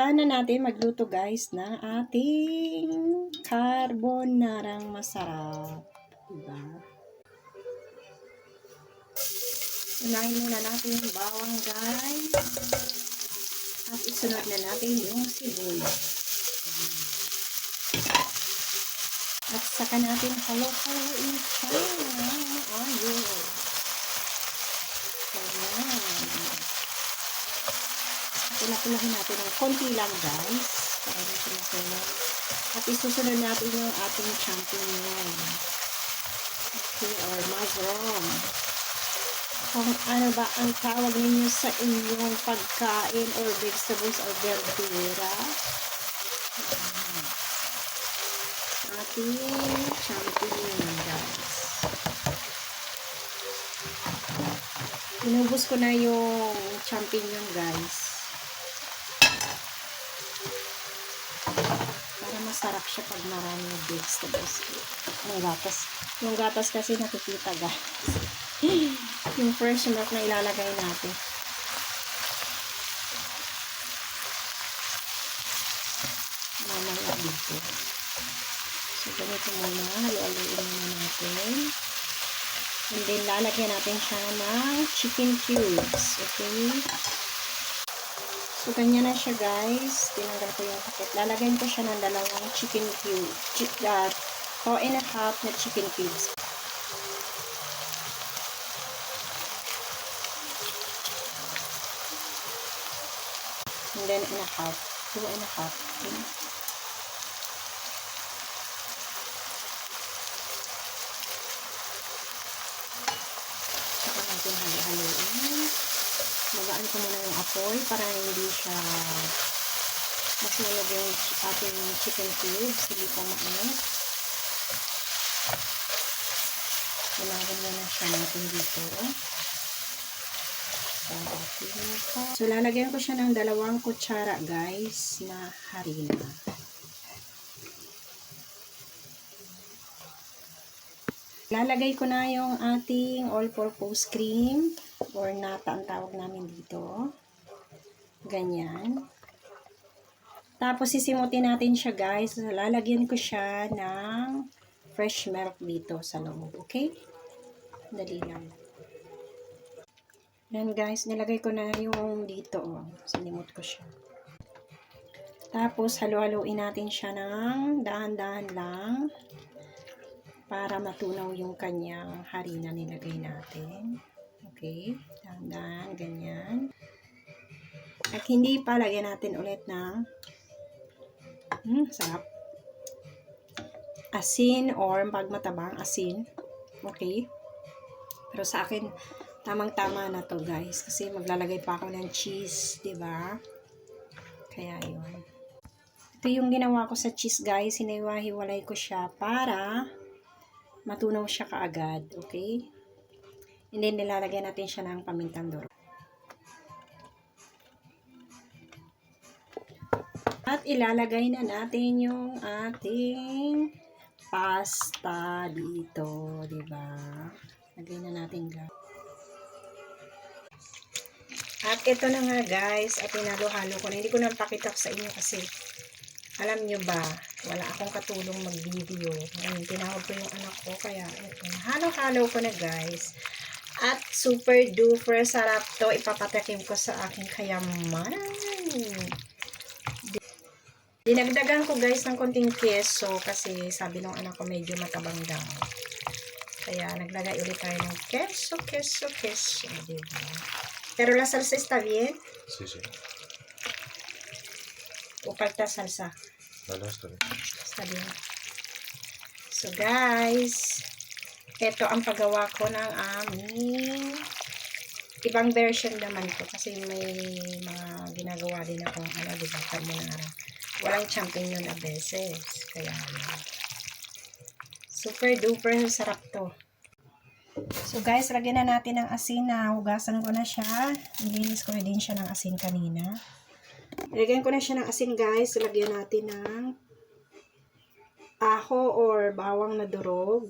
Umpisahan na natin magluto guys ng ating carbonarang masarap. Diba? Unahin muna natin yung bawang guys. At isunod na natin yung sibuyas. At saka natin halo-haloin siya. Ayun. Ayan. Pinapulahin natin ng konti lang guys. Para hindi siya masunog. At isusunod natin yung ating champignon. Okay, or mushroom. Kung ano ba ang tawag ninyo sa inyong pagkain or vegetables or verdura. Ating champignon guys. Inubos ko na yung champignon guys. Para masarap siya pag maraming vegetables. Yung gatas kasi nakikita guys. Yung fresh milk na ilalagay natin. Mamaya dito. So, ganito muna. Halo-haloin muna natin. And then, lalagyan natin siya ng chicken cubes. Okay? So, kanya na siya guys. Tinanggal ko yung pakit. Lalagyan ko siya ng dalawang chicken cubes. 2.5 na chicken cubes. And then, 2.5. Okay? Saka natin halo-haloin. Magaan ko muna yung apoy para hindi siya masunog yung ating chicken cubes. Hindi pa mainit. Ilagay na siya natin dito. So, lalagyan ko siya ng 2 kutsara guys na harina. Lalagay ko na yung ating all-purpose cream or nata ang tawag namin dito. Ganyan. Tapos sisimutin natin siya guys. So, lalagyan ko siya ng fresh milk dito sa loob. Okay? Dali lang. Yan guys, nilagay ko na yung dito. Sinimot ko siya. Tapos halo-haloin natin siya ng dahan-dahan lang. Para matunaw yung kanyang harina nilagay natin. Okay? Dahan-dahan, ganyan. At hindi pa, lagyan natin ulit ng sarap. Asin or pag matabang asin. Okay? Pero sa akin, tamang-tama na to guys. Kasi maglalagay pa ako ng cheese. Diba? Kaya yun. Ito yung ginawa ko sa cheese guys. Hiniwa-hiwalay ko siya para matunaw siya kaagad. Okay? And then nilalagyan natin siya ng pamintang durog. At ilalagay na natin yung ating pasta dito. Diba? Lagay na natin guys. At ito na nga guys, at pinalo-halo ko na. Hindi ko na pakita sa inyo kasi alam nyo ba, wala akong katulong mag-video. Ngayon, tinawag ko yung anak ko, kaya ito, halo-halo ko na guys. At super duper sarap to. Ipapatakim ko sa aking kayamanan. Dinagdagan ko guys ng konting keso kasi sabi ng anak ko medyo matabang daw. Kaya naglagay ulit tayo ng keso. Diba? Pero la salsa está bien? Sí, sí. O falta salsa? No, está bien. Está bien. So guys, ito ang paggawa ko ng aming ibang version naman ko kasi may mga ginagawa din akong diba, carbonara. Walang champignon na beses. Kaya super duper sarap to. So guys, lagyan na natin ng asin na hugasan ko na siya. Nilinis ko na din siya ng asin kanina. Lagyan ko na siya ng asin guys. Lagyan natin ng aho or bawang na durog.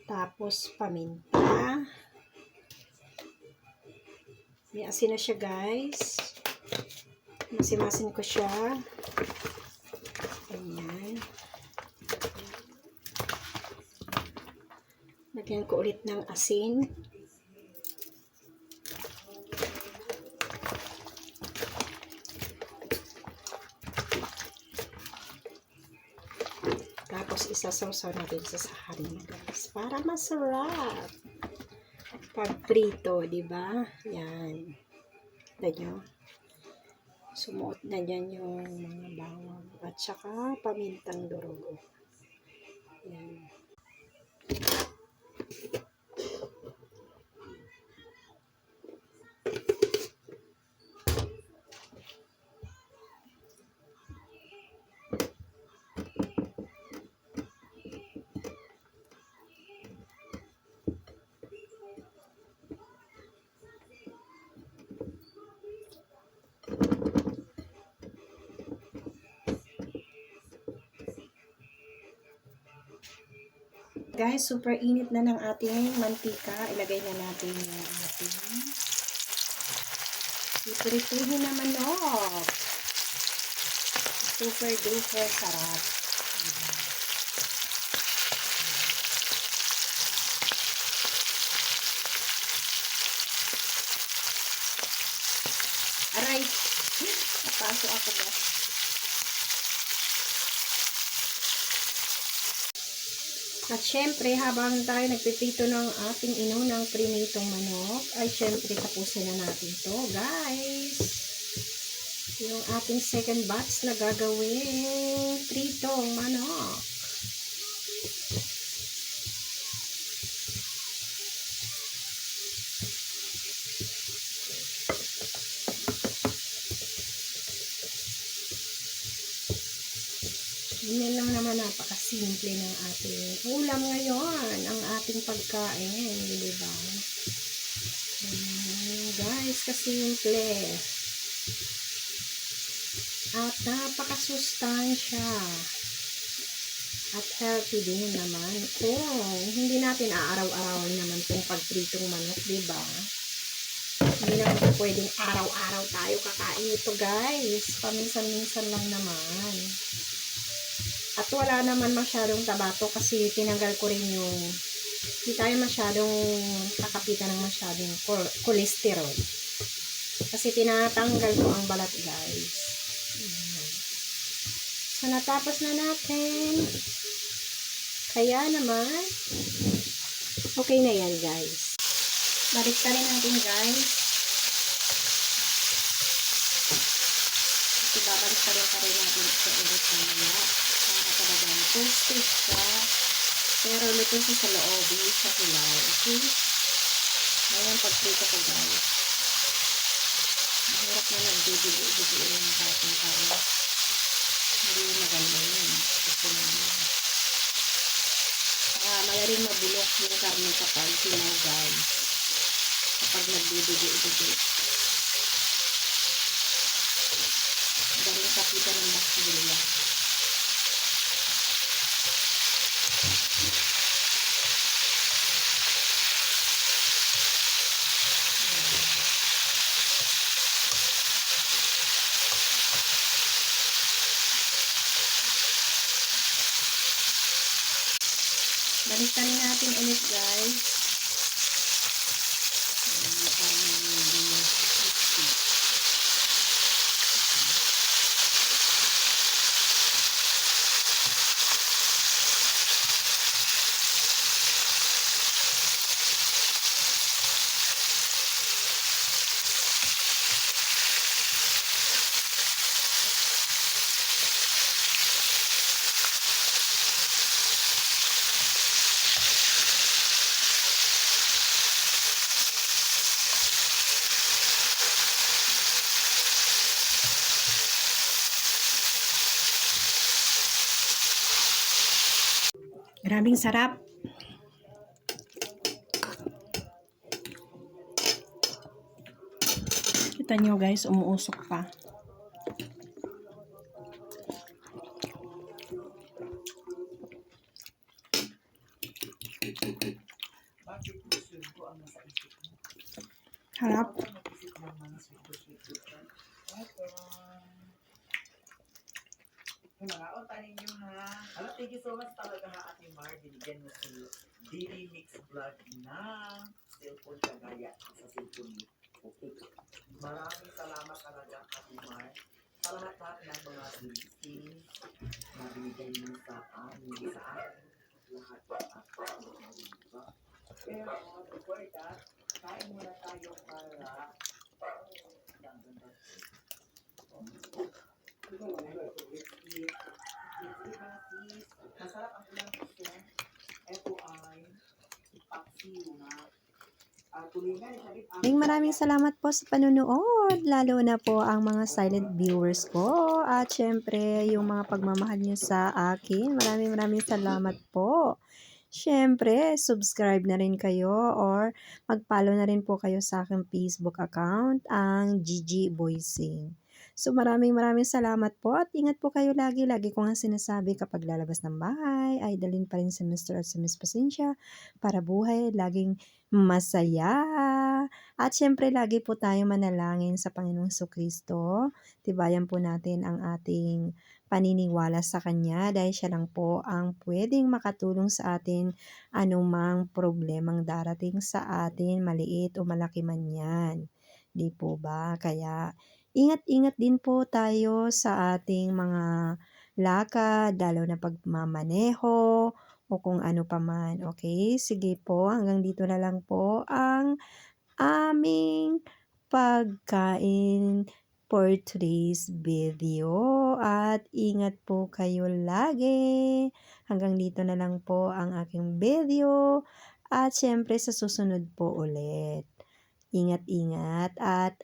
Tapos paminta. May asin na siya guys. Masimasin ko siya. Ayan. Lagyan ko ulit ng asin. Tapos isasawsaw natin sa saharin, guys, para masarap pag prito, di ba? Yan. Ganyan. Sumuot na dyan yung mga bawang at saka pamintang durog. Yan. Guys, super init na ng ating mantika. Ilagay na natin yung ating iprituhin na manok. Super duper sarap. Aray! Napaso ako ba? At syempre, habang tayo nagpipito ng ating inunang prinitong manok, ay syempre tapusin na natin to, guys. Yung ating second batch na gagawin pritong manok. Yan lang naman, napakasimple ng ating ulam ngayon, ang ating pagkain, di ba? Guys, kasimple. At napakasustansya. At healthy din naman. Kung hindi natin aaraw-arawan naman itong pagpritong manok, di ba? Hindi naman pwedeng araw-araw tayo kakain ito, guys. Paminsan-minsan lang naman. At wala naman masyadong tabato kasi tinanggal ko rin yung hindi tayo masyadong kakapitan ng masyadong cholesterol. Kasi tinatanggal ko ang balat, guys. So, natapos na natin. Kaya naman, okay na yan, guys. Baliktarin natin, guys. Kasi babaliktarin pa rin natin ito ulit mamaya. Talagang toasted siya, pero luto siya sa loob, hindi siya hilaw. Okay? Ngayon, pagprito ko, guys. Mahirap na nagbibigo-bigo yung ating karne. Hindi maganda yun. Kasi naman. Magaling mabulok yung karne kapag hilaw, guys. Kapag nagbibigo-bigo. Magaling kapitan ng bakterya. Baliktarin natin ulit, guys. Maraming sarap. Kita nyo, guys, umuusok pa. Harap. Mga tanin nyo ha. Alam, thank you so much talaga ha, Ate Mar. Binigyan mo si Dili Mix Vlog ng cellphone kagaya sa cellphone ni. Okay. Maraming salamat talaga, Ate Mar. Sa lahat ng mga blessings na binigay mo sa amin, sa akin, lahat at diba? Pero, before that, kain muna tayo para masarap ang ulam kasi ito ay paksiw na tulingan Maraming salamat po sa panunood, lalo na po ang mga silent viewers ko at syempre yung mga pagmamahal nyo sa akin. Maraming salamat po. Syempre, subscribe na rin kayo or mag-follow na rin po kayo sa aking Facebook account, ang Gigi Voicing. So maraming salamat po at ingat po kayo lagi. Lagi ko nga sinasabi kapag lalabas ng bahay ay dalhin pa rin si Mr. at si Miss Pasensya para buhay laging masaya. At syempre lagi po tayong manalangin sa Panginoong Kristo. Tibayan po natin ang ating paniniwala sa Kanya dahil siya lang po ang pwedeng makatulong sa atin anumang problemang darating sa atin, maliit o malaki man yan. Di po ba? Kaya ingat-ingat din po tayo sa ating mga lakad, lalo na pagmamaneho o kung ano pa man. Okay? Sige po, hanggang dito na lang po ang aming pagkain for today's video at ingat po kayo lagi. Hanggang dito na lang po ang aking video at syempre sa susunod po ulit. Ingat-ingat at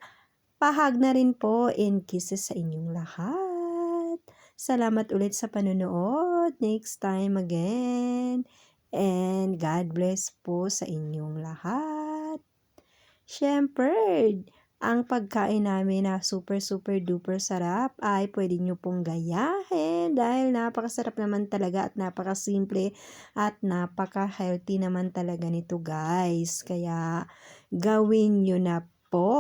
pahag na rin po and kisses sa inyong lahat. Salamat ulit sa panonood. Next time again. And God bless po sa inyong lahat. Siyempre, ang pagkain namin na super duper sarap ay pwede nyo pong gayahin dahil napakasarap naman talaga at napakasimple at napaka-healthy naman talaga nito guys. Kaya gawin nyo na po.